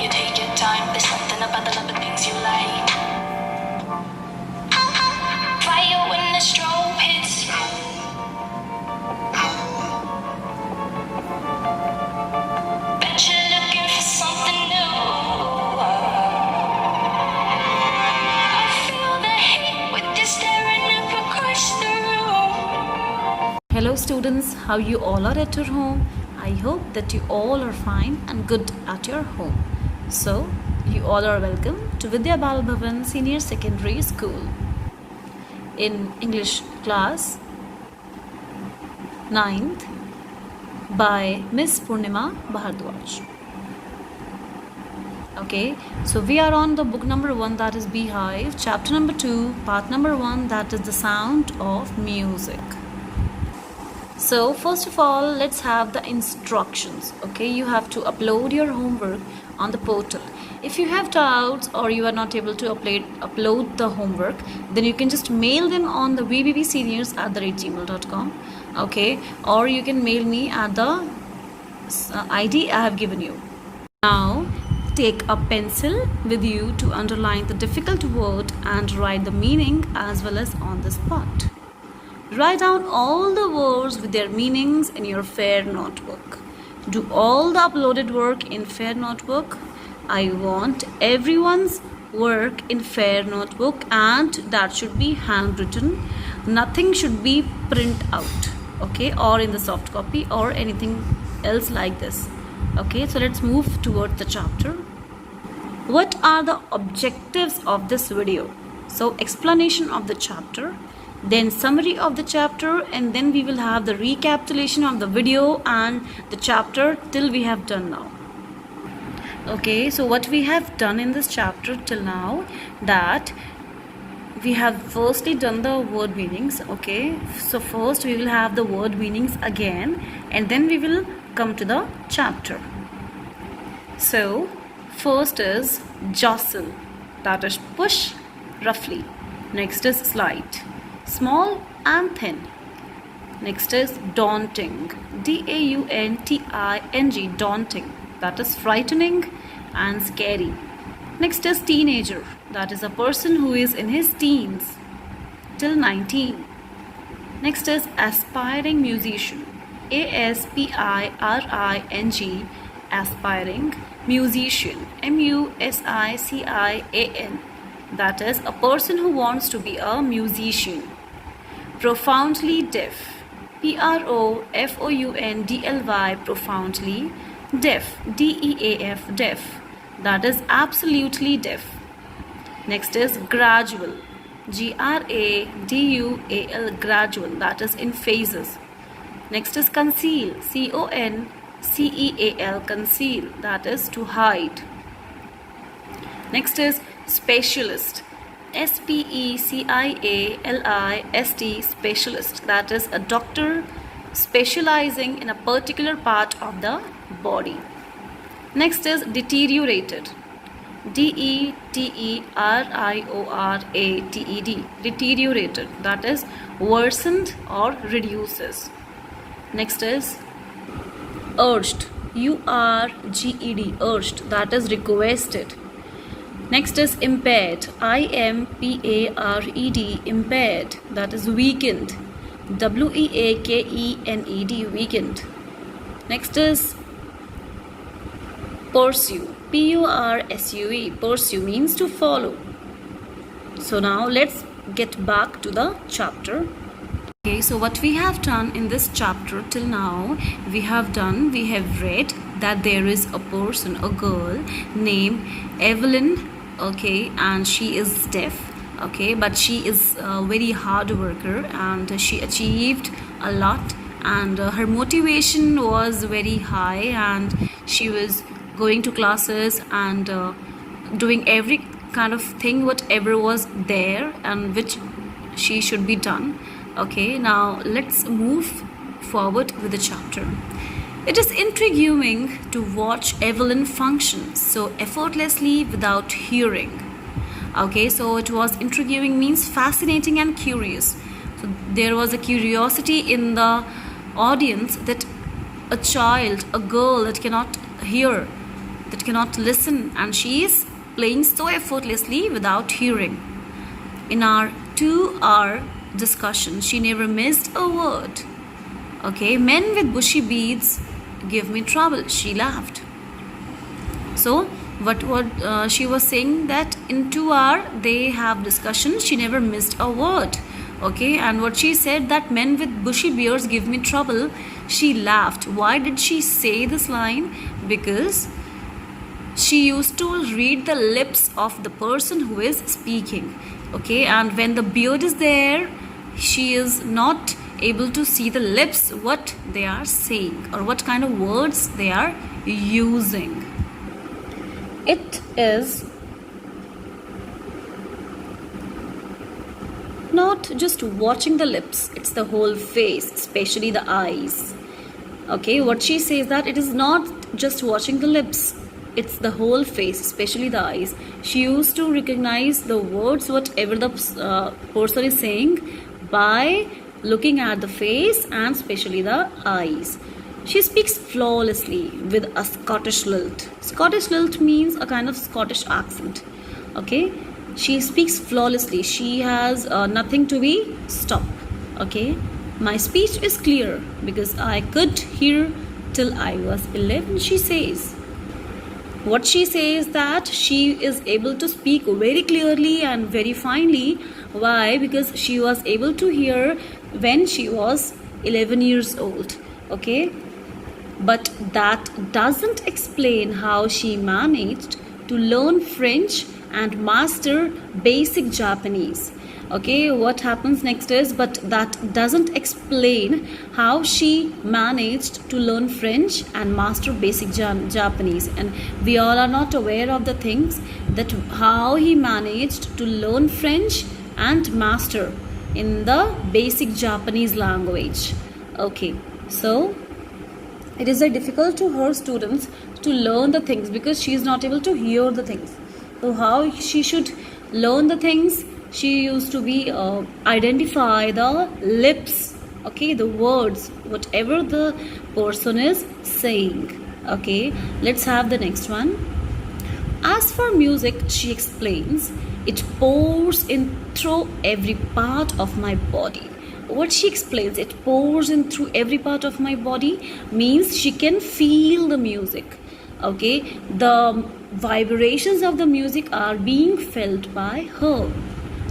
you take your time. There's something about the love of things you like. Fire when the strobe hits. Bet you're looking for something new. I feel the heat with you staring up across the room. Hello students, how you all are at your home? I hope that you all are fine and good at your home. So, you all are welcome to Vidya Bal Bhavan Senior Secondary School. In English class 9th by Miss Purnima Bhardwaj. Okay, so we are on the book number 1, that is Beehive, chapter number 2, part number 1, that is the sound of music. So first of all, let's have the instructions. Okay, you have to upload your homework on the portal. If you have doubts or you are not able to upload the homework, then you can just mail them on the vbbseniors@gmail.com. Okay, or you can mail me at the ID I have given you. Now take a pencil with you to underline the difficult word and write the meaning as well as on the spot. Write down all the words with their meanings in your fair notebook. Do all the uploaded work in fair notebook. I want everyone's work in fair notebook and that should be handwritten. Nothing should be print out, okay, or in the soft copy or anything else like this. Okay, so let's move towards the chapter. What are the objectives of this video? So explanation of the chapter, then summary of the chapter, and then we will have the recapitulation of the video and the chapter till we have done now. Okay, so what we have done in this chapter till now, that we have firstly done the word meanings. Okay, so first we will have the word meanings again and then we will come to the chapter. So first is jostle, that is push roughly. Next is slide, small and thin. Next is daunting, daunting, daunting, that is frightening and scary. Next is teenager, that is a person who is in his teens till 19. Next is aspiring musician, aspiring, aspiring musician, musician, that is a person who wants to be a musician. Profoundly deaf, profoundly, profoundly deaf, deaf, deaf, that is absolutely deaf. Next is gradual, gradual, gradual, that is in phases. Next is conceal, conceal, conceal, that is to hide. Next is specialist, specialist, specialist, that is a doctor specializing in a particular part of the body. Next is deteriorated, deteriorated, deteriorated, that is worsened or reduces. Next is urged, urged, urged, that is requested. Next is impaired, impaired, impaired, that is weakened, weakened, weakened. Next is pursue, pursue, pursue means to follow. So now let's get back to the chapter. Okay, so what we have done in this chapter till now, we have read that there is a person, a girl named Evelyn, okay, and she is deaf, okay, but she is a very hard worker and she achieved a lot and her motivation was very high and she was going to classes and doing every kind of thing whatever was there and which she should be done. Okay, now let's move forward with the chapter. It is intriguing to watch Evelyn function so effortlessly without hearing. Okay, so it was intriguing means fascinating and curious. So there was a curiosity in the audience that a child, a girl that cannot hear, that cannot listen, and she is playing so effortlessly without hearing. In our 2-hour discussion, she never missed a word. Okay, men with bushy beards give me trouble. She laughed. So what she was saying, that in 2 hours they have discussion, she never missed a word. Okay, and what she said, that men with bushy beards give me trouble, she laughed. Why did she say this line? Because she used to read the lips of the person who is speaking. Okay, and when the beard is there, she is not able to see the lips, what they are saying or what kind of words they are using. It is not just watching the lips, it's the whole face, especially the eyes. Okay, what she says, that it is not just watching the lips, it's the whole face, especially the eyes. She used to recognize the words, whatever the person is saying, by looking at the face and especially the eyes. She speaks flawlessly with a Scottish lilt. Scottish lilt means a kind of Scottish accent. Okay, she speaks flawlessly. She has nothing to be stopped. Okay, my speech is clear because I could hear till I was 11, she says. What she says, that she is able to speak very clearly and very finely. Why? Because she was able to hear when she was 11 years old. Okay, but that doesn't explain how she managed to learn French and master basic Japanese. Okay, what happens next is, but that doesn't explain how she managed to learn French and master basic Japanese. And we all are not aware of the things, that how he managed to learn French and master in the basic Japanese language. Okay, so it is very difficult to her students to learn the things because she is not able to hear the things. So how she should learn the things? She used to be identify the lips, okay, the words, whatever the person is saying. Okay, let's have the next one. As for music, she explains, it pours in through every part of my body. What she explains, it pours in through every part of my body, means she can feel the music. Okay, the vibrations of the music are being felt by her.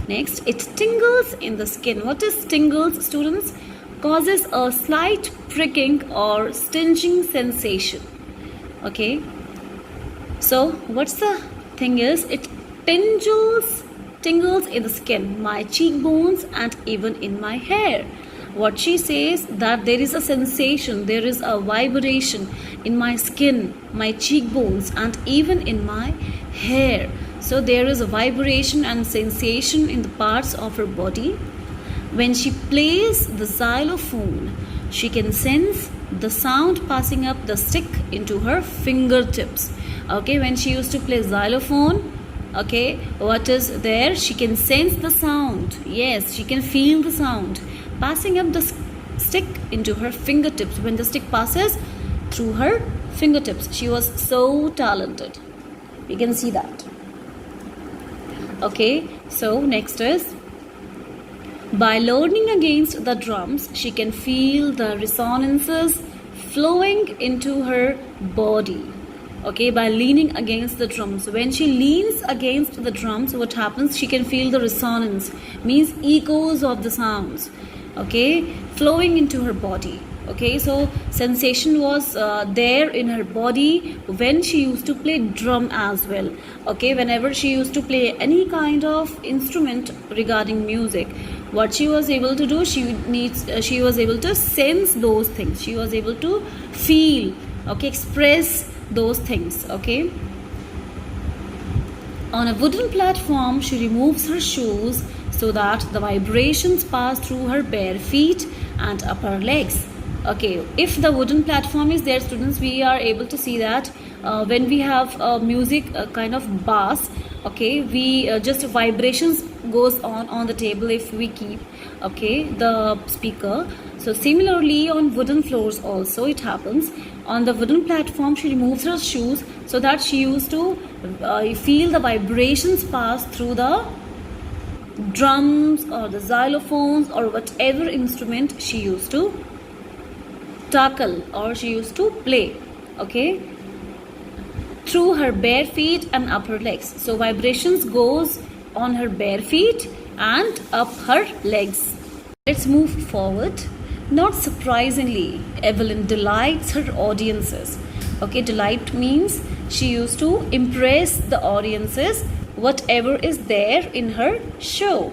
Next, it tingles in the skin. What is tingles, students? Causes a slight pricking or stinging sensation. Okay, so what's the thing is, it tingles in the skin, my cheekbones, and even in my hair. What she says, that there is a sensation, there is a vibration in my skin, my cheekbones, and even in my hair. So there is a vibration and sensation in the parts of her body. When she plays the xylophone, she can sense the sound passing up the stick into her fingertips. Okay, when she used to play xylophone, okay, what is there? She can sense the sound. Yes, she can feel the sound passing up the stick into her fingertips. When the stick passes through her fingertips, she was so talented. We can see that. Okay, so next is, by learning against the drums, she can feel the resonances flowing into her body. Okay, by leaning against the drums. When she leans against the drums, what happens? She can feel the resonance, means echoes of the sounds. Okay, flowing into her body. Okay, so sensation was there in her body when she used to play drum as well. Okay, whenever she used to play any kind of instrument regarding music, what she was able to do, she was able to sense those things. She was able to feel, okay, express those things. Okay, on a wooden platform, she removes her shoes so that the vibrations pass through her bare feet and upper legs. Okay, if the wooden platform is there, students, we are able to see that when we have music kind of bass, Okay, we just vibrations goes on the table if we keep, okay, the speaker. So similarly on wooden floors also it happens. On the wooden platform she removes her shoes so that she used to feel the vibrations pass through the drums or the xylophones or whatever instrument she used to tackle or she used to play, okay, through her bare feet and upper legs. So vibrations goes on her bare feet and up her legs. Let's move forward. Not surprisingly, Evelyn delights her audiences. Okay, delight means she used to impress the audiences whatever is there in her show.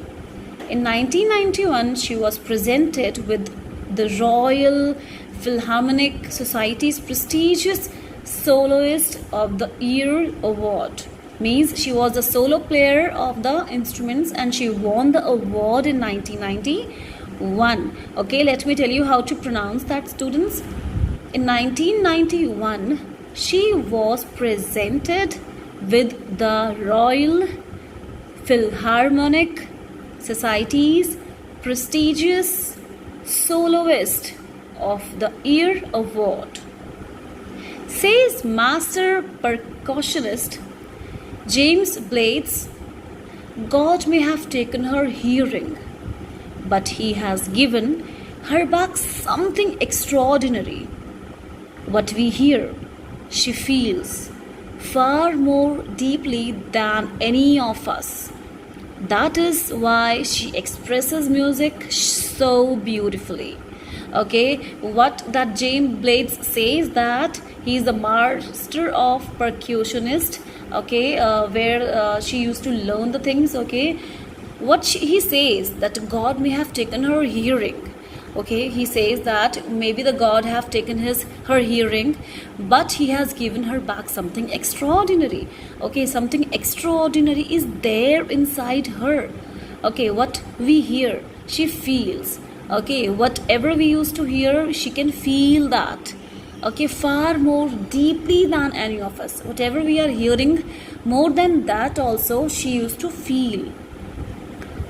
In 1991, she was presented with the Royal Philharmonic Society's prestigious Soloist of the Year award. Means she was the solo player of the instruments and she won the award in 1991. Okay, let me tell you how to pronounce that, students. In 1991, she was presented with the Royal Philharmonic Society's prestigious Soloist of the Year award. Says master percussionist James Blades, God may have taken her hearing, but he has given her back something extraordinary. What we hear, she feels far more deeply than any of us. That is why she expresses music so beautifully. Okay, what that James Blades says that he is the master of percussionist. Okay, where she used to learn the things. Okay, he says that God may have taken her hearing. Okay, he says that maybe the God have taken her hearing, but he has given her back something extraordinary. Okay, something extraordinary is there inside her. Okay, what we hear, she feels. Okay, whatever we used to hear, she can feel that. Okay, far more deeply than any of us. Whatever we are hearing, more than that also she used to feel.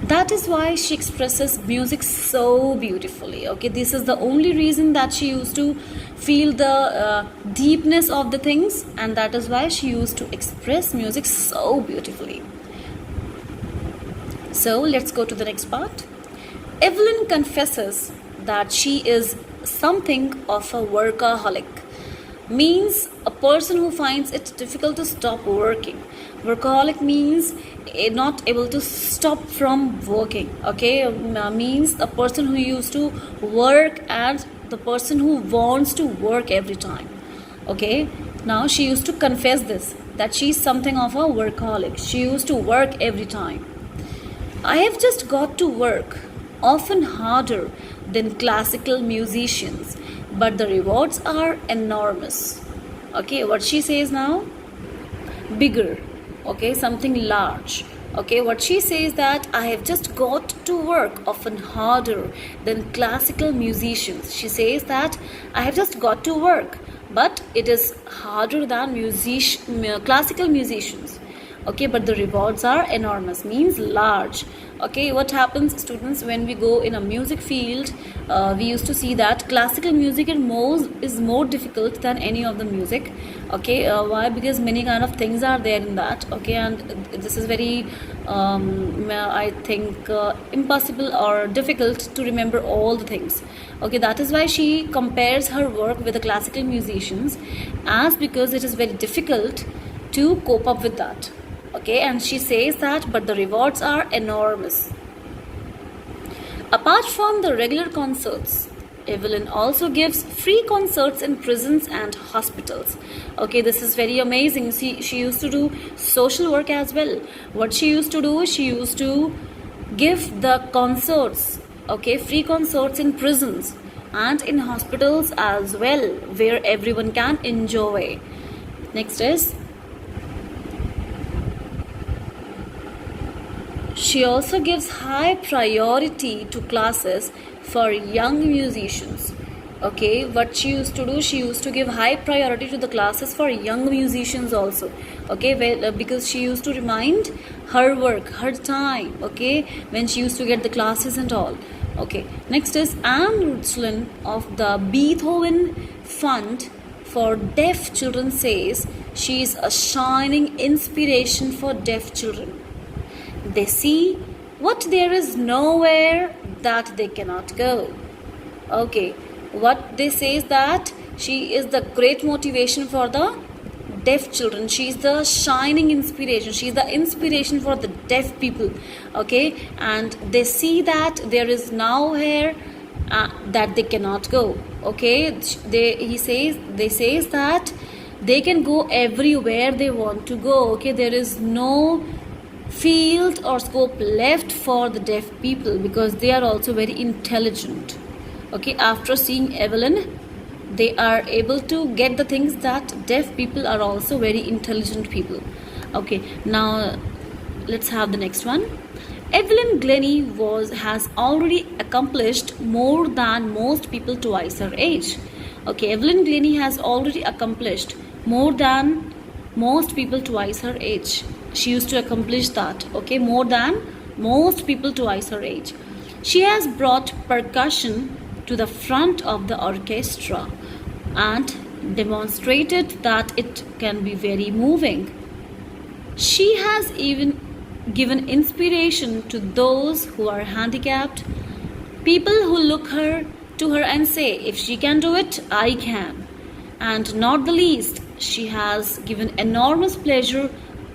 That is why she expresses music so beautifully. Okay, this is the only reason that she used to feel the deepness of the things, and that is why she used to express music so beautifully. So let's go to the next part. Evelyn confesses that she is something of a workaholic. Means a person who finds it difficult to stop working. Workaholic means not able to stop from working. Okay, means a person who used to work and the person who wants to work every time. Okay, now she used to confess this, that she is something of a workaholic. She used to work every time. I have just got to work, often harder than classical musicians, but the rewards are enormous. Okay, what she says now? Bigger. Okay, something large. Okay, what she says that I have just got to work often harder than classical musicians. She says that I have just got to work, but it is harder than classical musicians. Okay, but the rewards are enormous, means large. Okay, what happens, students, when we go in a music field, we used to see that classical music is more difficult than any of the music. Okay, why? Because many kind of things are there in that. Okay, and this is very I think impossible or difficult to remember all the things. Okay, that is why she compares her work with the classical musicians, as because it is very difficult to cope up with that. Okay, and she says that, but the rewards are enormous. Apart from the regular concerts, Evelyn also gives free concerts in prisons and hospitals. Okay, this is very amazing. She used to do social work as well. What she used to do, she used to give the concerts, okay, free concerts in prisons and in hospitals as well, where everyone can enjoy. Next is, she also gives high priority to classes for young musicians. Okay, what she used to do, she used to give high priority to the classes for young musicians also. Okay, well, because she used to remind her work, her time, okay, when she used to get the classes and all. Okay, next is Anne Rutland of the Beethoven Fund for Deaf Children says she is a shining inspiration for deaf children. They see what there is nowhere that they cannot go. Okay, what they say is that she is the great motivation for the deaf children. She is the shining inspiration. She is the inspiration for the deaf people. Okay, and they see that there is nowhere that they cannot go. Okay, they says that they can go everywhere they want to go. Okay, there is no field or scope left for the deaf people because they are also very intelligent. Okay, after seeing Evelyn, they are able to get the things that deaf people are also very intelligent people. Okay, now let's have the next one. Evelyn Glennie has already accomplished more than most people twice her age. Okay, Evelyn Glennie has already accomplished more than most people twice her age. She used to accomplish that. Okay, more than most people twice her age. She has brought percussion to the front of the orchestra and demonstrated that it can be very moving. She has even given inspiration to those who are handicapped, people who look to her and say, if she can do it, I can. And not the least, she has given enormous pleasure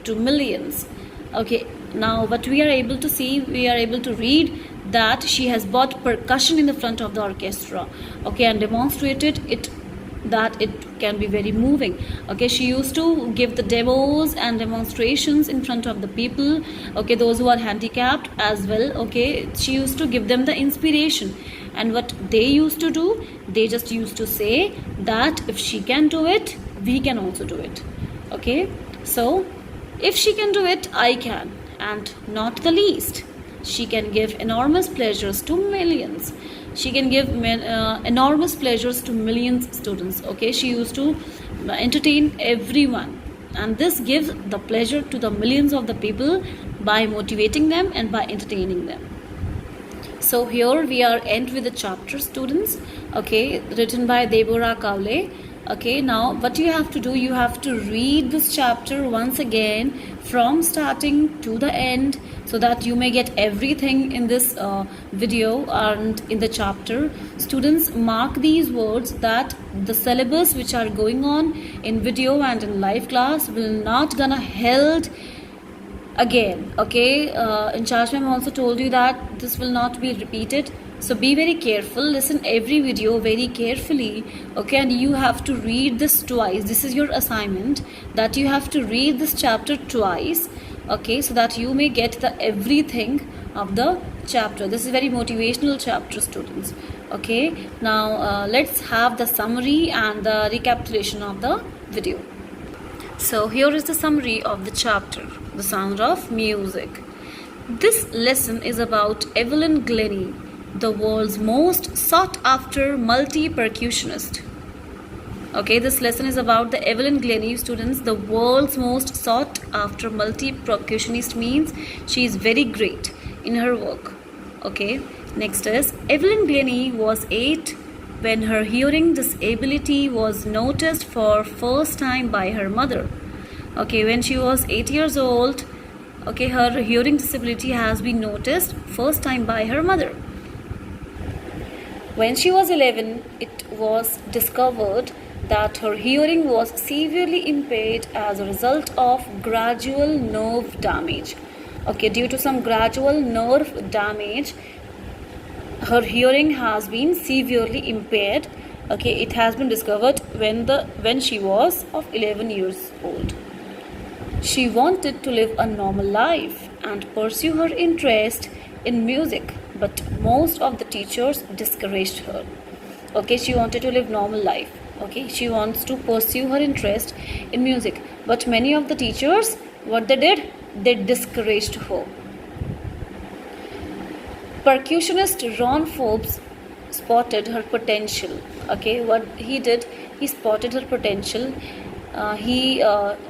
to millions. Okay, now what we are able to see, we are able to read that she has brought percussion in the front of the orchestra, okay, and demonstrated it that it can be very moving. Okay, she used to give the demos and demonstrations in front of the people, okay, those who are handicapped as well. Okay, she used to give them the inspiration, and what they used to do, they just used to say that if she can do it, we can also do it. Okay, so if she can do it, I can. And not the least, she can give enormous pleasures to millions. She can give enormous pleasures to millions students. Okay, she used to entertain everyone, and this gives the pleasure to the millions of the people by motivating them and by entertaining them. So here we are end with the chapter, students. Okay, written by Deborah Cowley. Okay, now what you have to do, you have to read this chapter once again from starting to the end, so that you may get everything in this video and in the chapter. Students, mark these words that the syllabus which are going on in video and in live class will not gonna held again. Okay, in charge ma'am also told you that this will not be repeated, so be very careful, listen every video very carefully. Okay, and you have to read this twice. This is your assignment, that you have to read this chapter twice. Okay, so that you may get the everything of the chapter. This is very motivational chapter, students. Okay, now let's have the summary and the recapitulation of the video. So here is the summary of the chapter, The Sound of Music. This lesson is about Evelyn Glennie, the world's most sought after multi-percussionist. Okay, this lesson is about the Evelyn Glennie, students. The world's most sought after multi-percussionist means she is very great in her work. Okay, next is Evelyn Glennie was 8 when her hearing disability was noticed for first time by her mother. Okay, when she was 8 years old, okay, her hearing disability has been noticed first time by her mother. When she was 11, it was discovered that her hearing was severely impaired as a result of gradual nerve damage. Okay, due to some gradual nerve damage, her hearing has been severely impaired. Okay, it has been discovered when she was of 11 years old. She wanted to live a normal life and pursue her interest in music, but most of the teachers discouraged her. Okay, she wanted to live normal life. Okay, she wants to pursue her interest in music, but many of the teachers, what they did, they discouraged her. Percussionist Ron Forbes spotted her potential. Okay, what he did, he spotted her potential. He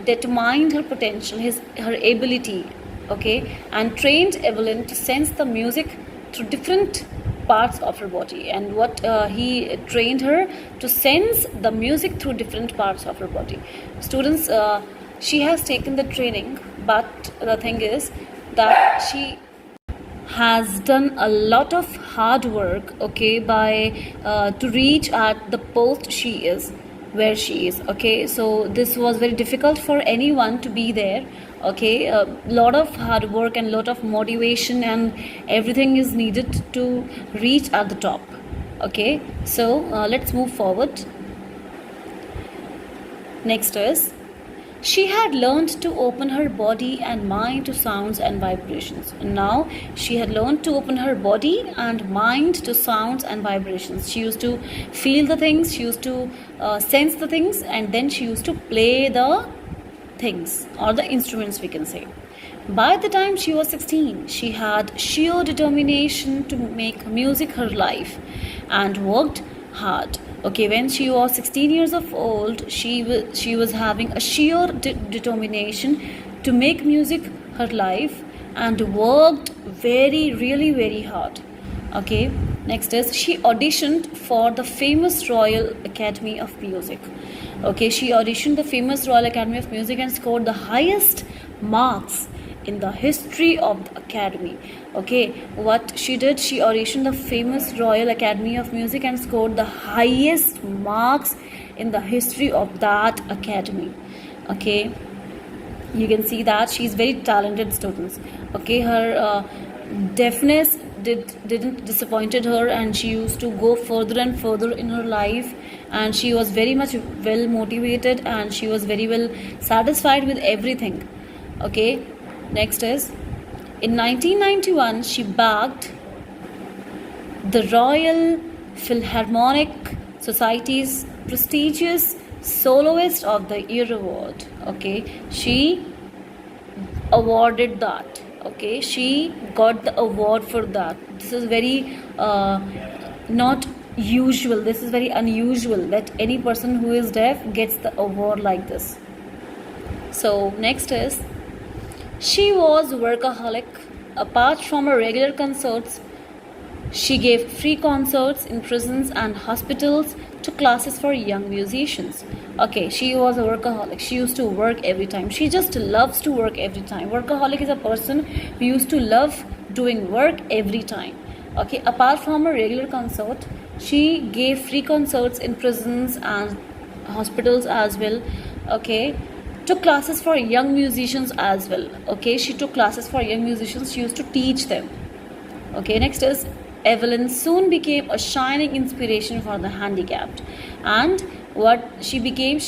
determined her potential, her ability. Okay, and trained Evelyn to sense the music through different parts of her body. And what he trained her to sense the music through different parts of her body. Students, she has taken the training, but the thing is that she has done a lot of hard work, okay, by to reach at the post she is, where she is. Okay, so this was very difficult for anyone to be there. Okay, a lot of hard work and lot of motivation and everything is needed to reach at the top. Okay, so let's move forward. Next is, she had learned to open her body and mind to sounds and vibrations. Now she had learned to open her body and mind to sounds and vibrations. She used to feel the things, she used to sense the things, and then she used to play the things or the instruments, we can say. By the time she was 16, she had sheer determination to make music her life and worked hard. Okay, when she was 16 years of old, she was having a sheer determination to make music her life and worked really hard. Okay, next is, she auditioned for the famous Royal Academy of Music. Okay, she auditioned the famous Royal Academy of Music and scored the highest marks in the history of the academy. Okay, what she did, she auditioned the famous Royal Academy of Music and scored the highest marks in the history of that academy. Okay, you can see that she's very talented, students. Okay, her deafness didn't disappointed her, and she used to go further and further in her life, and she was very much well motivated, and she was very well satisfied with everything. Okay, next is, in 1991 she bagged the Royal Philharmonic Society's prestigious Soloist of the Year award. Okay, she awarded that. Okay, she got the award for that. This is very not usual, this is very unusual that any person who is deaf gets the award like this. So next is, she was workaholic. Apart from her regular concerts, she gave free concerts in prisons and hospitals, took classes for young musicians. Okay, she was a workaholic. She used to work every time. She just loves to work every time. Workaholic is a person who used to love doing work every time. Okay, apart from her regular concert, she gave free concerts in prisons and hospitals as well. Okay, took classes for young musicians as well. Okay, she took classes for young musicians. She used to teach them. Okay, next is, Evelyn soon became a shining inspiration for the handicapped. And what she became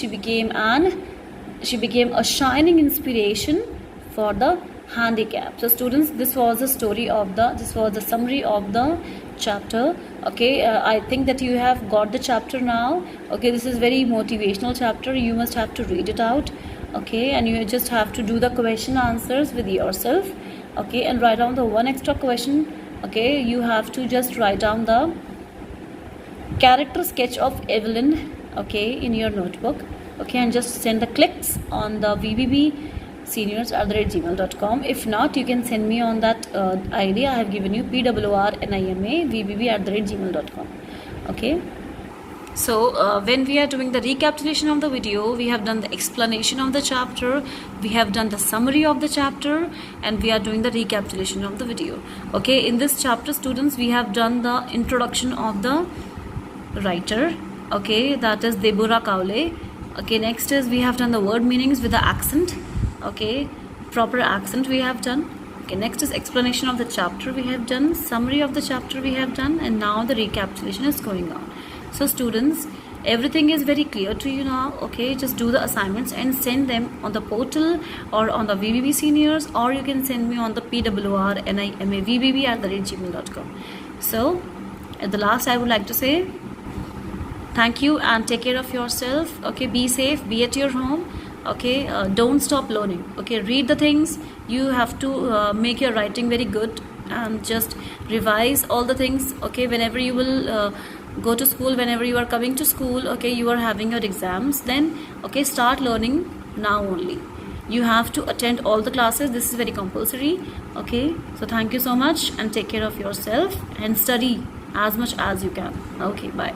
a shining inspiration for the handicapped. So students, this was the summary of the chapter. Okay, I think that you have got the chapter now. Okay, this is very motivational chapter. You must have to read it out. Okay, and you just have to do the question answers with yourself. Okay, and write down the one extra question. Okay, you have to just write down the character sketch of Evelyn, okay, in your notebook. Okay, and just send the clicks on the vbbseniors@gmail.com. If not, you can send me on that ID I have given you, pwrnima@vbb@gmail.com. Okay, so when we are doing the recapitulation of the video, we have done the explanation of the chapter, we have done the summary of the chapter, and we are doing the recapitulation of the video. Okay, in this chapter, students, we have done the introduction of the writer. Okay, that is Deborah Cowley. Okay, next is, we have done the word meanings with the accent. Okay, proper accent we have done. Okay, next is explanation of the chapter we have done, summary of the chapter we have done, and now the recapitulation is going on. So students, everything is very clear to you now. Okay, just do the assignments and send them on the portal or on the VBB Seniors, or you can send me on the pwrnima@vbb@gmail.com. So at the last, I would like to say thank you and take care of yourself. Okay, be safe, be at your home. Okay, don't stop learning. Okay, read the things. You have to make your writing very good. and just revise all the things. Okay, whenever you will go to school, whenever you are coming to school, okay, you are having your exams, then okay, start learning now only. You have to attend all the classes. This is very compulsory. Okay, so thank you so much and take care of yourself and study as much as you can. Okay, bye.